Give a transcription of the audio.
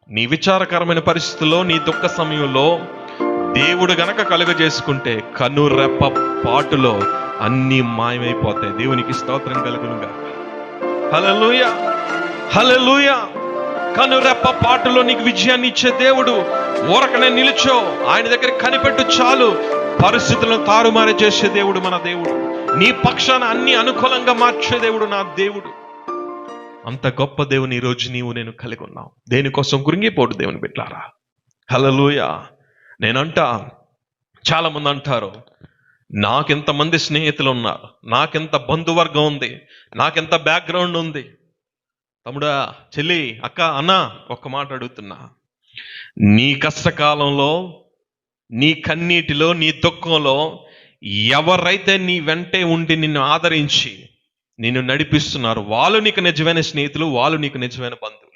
నీ విచారకరమైన పరిస్థితుల్లో, నీ దుఃఖ సమయంలో దేవుడు గనక కలుగజేసుకుంటే కనురెప్ప పాటులో అన్నీ మాయమైపోతాయి. దేవునికి స్తోత్రం కలుగునుగా. హల్లెలూయా, హల్లెలూయా. కనురెప్ప పాటులో నీకు విజయాన్ని ఇచ్చే దేవుడు. ఊరకనే నిలుచో, ఆయన దగ్గర కనిపెట్టు చాలు. పరిస్థితులను తారుమారు చేసే దేవుడు మన దేవుడు. నీ పక్షాన అన్ని అనుకూలంగా మార్చే దేవుడు నా దేవుడు. అంత గొప్ప దేవుని ఈరోజు నీవు నేను కలిగి ఉన్నావు. దేనికోసం కృంగిపోడు దేవుని బిడ్డలారా. హల్లెలూయా. నేనంటా, చాలా మంది అంటారు, నాకెంతమంది స్నేహితులు ఉన్నారు, నాకెంత బంధువర్గం ఉంది, నాకెంత బ్యాక్గ్రౌండ్ ఉంది. తమ్ముడా, చెల్లి, అక్క, అన్న, ఒక్క మాట అడుగుతున్నా. నీ కష్టకాలంలో, నీ కన్నీటిలో, నీ దుఃఖంలో ఎవరైతే నీ వెంటే ఉండి నిన్ను ఆదరించి నిన్ను నడిపిస్తున్నారు, వాళ్ళు నీకు నిజమైన స్నేహితులు, వాళ్ళు నీకు నిజమైన బంధువులు.